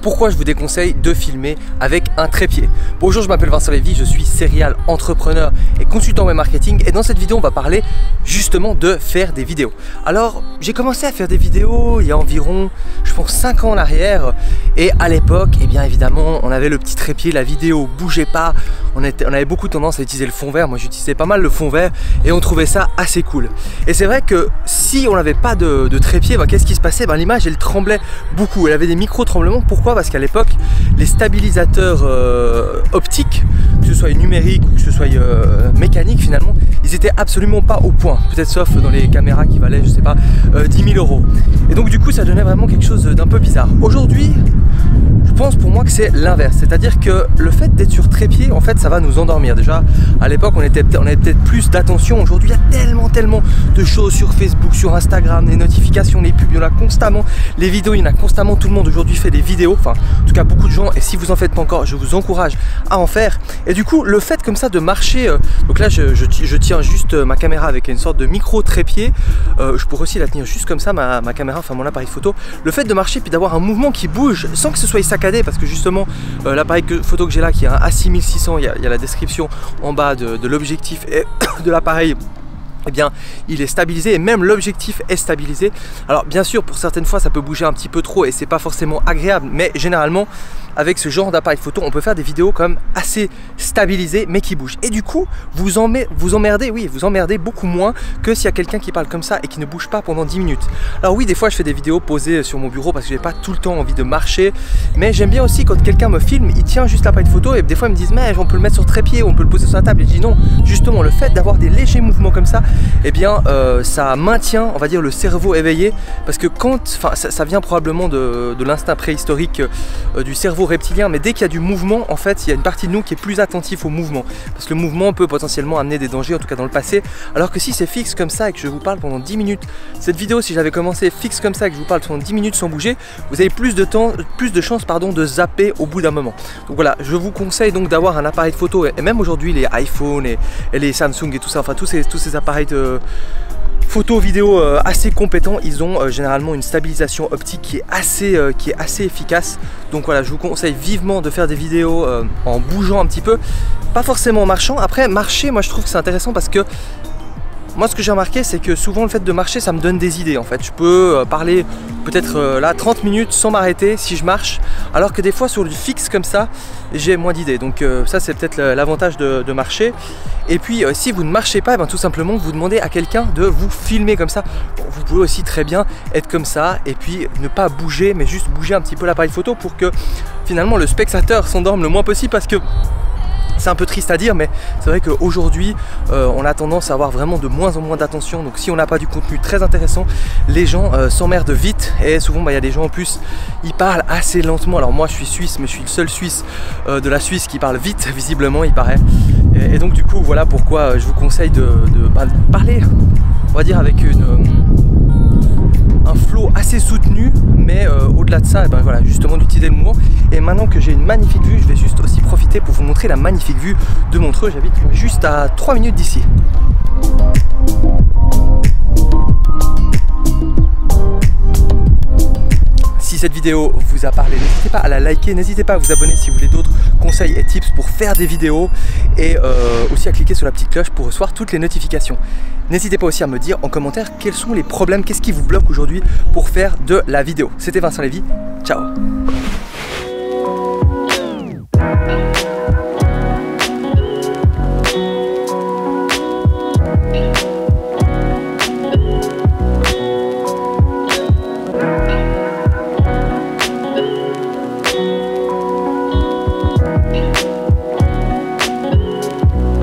pourquoi je vous déconseille de filmer avec un trépied. Bonjour, je m'appelle Vincent Lévy, je suis serial entrepreneur et consultant web marketing, et dans cette vidéo on va parler justement de faire des vidéos. Alors j'ai commencé à faire des vidéos il y a environ, je pense, 5 ans en arrière, et à l'époque, eh bien évidemment, on avait le petit trépied, la vidéo bougeait pas, on avait beaucoup tendance à utiliser le fond vert. Moi j'utilisais pas mal le fond vert et on trouvait ça assez cool. Et c'est vrai que si on n'avait pas de trépied, ben, qu'est-ce qui se passait? Ben, l'image elle tremblait beaucoup, elle avait des micro-tremblements. Pourquoi? Parce qu'à l'époque, les stabilisateurs optiques, que ce soit numérique ou que ce soit mécanique, finalement, ils étaient absolument pas au point, peut-être sauf dans les caméras qui valaient, je sais pas, 10 000 €. Et donc du coup ça donnait vraiment quelque chose d'un peu bizarre. Aujourd'hui, je pense pour moi que c'est l'inverse, c'est-à-dire que le fait d'être sur trépied, en fait, ça va nous endormir. Déjà, à l'époque, on avait peut-être plus d'attention. Aujourd'hui, il y a tellement de choses sur Facebook, sur Instagram, les notifications, les pubs, il y en a constamment, les vidéos, il y en a constamment. Tout le monde aujourd'hui fait des vidéos, enfin, en tout cas, beaucoup de gens. Et si vous en faites pas encore, je vous encourage à en faire. Et du coup, le fait comme ça de marcher, donc là, je tiens juste ma caméra avec une sorte de micro trépied. Je pourrais aussi la tenir juste comme ça, ma caméra, enfin mon appareil photo. Le fait de marcher puis d'avoir un mouvement qui bouge sans que ce soit saccadé, parce que justement l'appareil photo que j'ai là, qui est un A6600, il y a la description en bas de l'objectif et de l'appareil. Eh bien, il est stabilisé, et même l'objectif est stabilisé. Alors bien sûr, pour certaines fois ça peut bouger un petit peu trop et c'est pas forcément agréable, mais généralement avec ce genre d'appareil photo on peut faire des vidéos quand même assez stabilisées mais qui bougent. Et du coup vous emmerdez beaucoup moins que s'il y a quelqu'un qui parle comme ça et qui ne bouge pas pendant 10 minutes. Alors oui, des fois je fais des vidéos posées sur mon bureau parce que j'ai pas tout le temps envie de marcher, mais j'aime bien aussi quand quelqu'un me filme, il tient juste l'appareil photo, et des fois ils me disent mais on peut le mettre sur trépied, on peut le poser sur la table, et je dis non, justement le fait d'avoir des légers mouvements comme ça, eh bien ça maintient, on va dire, le cerveau éveillé, parce que ça vient probablement de l'instinct préhistorique du cerveau reptilien, mais dès qu'il y a du mouvement, en fait il y a une partie de nous qui est plus attentif au mouvement, parce que le mouvement peut potentiellement amener des dangers, en tout cas dans le passé, alors que si c'est fixe comme ça et que je vous parle pendant 10 minutes, cette vidéo, si j'avais commencé fixe comme ça et que je vous parle pendant 10 minutes sans bouger, vous avez plus de chances de zapper au bout d'un moment. Donc voilà, je vous conseille donc d'avoir un appareil photo, et même aujourd'hui les iPhone et les Samsung et tout ça, enfin tous ces appareils de photo vidéo assez compétents, ils ont généralement une stabilisation optique qui est assez efficace. Donc voilà, je vous conseille vivement de faire des vidéos en bougeant un petit peu, pas forcément en marchant. Après, marcher, moi je trouve que c'est intéressant parce que moi ce que j'ai remarqué, c'est que souvent le fait de marcher, ça me donne des idées en fait. Je peux parler peut-être là 30 minutes sans m'arrêter si je marche, alors que des fois sur du fixe comme ça, j'ai moins d'idées. Donc ça c'est peut-être l'avantage de marcher. Et puis si vous ne marchez pas, tout simplement vous demandez à quelqu'un de vous filmer comme ça. Bon, vous pouvez aussi très bien être comme ça et puis ne pas bouger, mais juste bouger un petit peu l'appareil photo pour que finalement le spectateur s'endorme le moins possible, parce que c'est un peu triste à dire, mais c'est vrai qu'aujourd'hui on a tendance à avoir vraiment de moins en moins d'attention. Donc si on n'a pas du contenu très intéressant, les gens s'emmerdent vite, et souvent il y a des gens en plus, ils parlent assez lentement. Alors moi je suis suisse, mais je suis le seul suisse de la Suisse qui parle vite, visiblement il paraît. Et donc du coup voilà pourquoi je vous conseille de parler, on va dire, avec un flow assez soutenu, mais au-delà de ça, voilà, justement d'utiliser le mouvement. Et maintenant que j'ai une magnifique vue, je vais juste aussi profiter pour vous montrer la magnifique vue de Montreux. J'habite juste à 3 minutes d'ici. Si cette vidéo vous a parlé, n'hésitez pas à la liker, n'hésitez pas à vous abonner si vous voulez d'autres conseils et tips pour faire des vidéos, et aussi à cliquer sur la petite cloche pour recevoir toutes les notifications. N'hésitez pas aussi à me dire en commentaire quels sont les problèmes, qu'est-ce qui vous bloque aujourd'hui pour faire de la vidéo. C'était Vincent Lévy, ciao.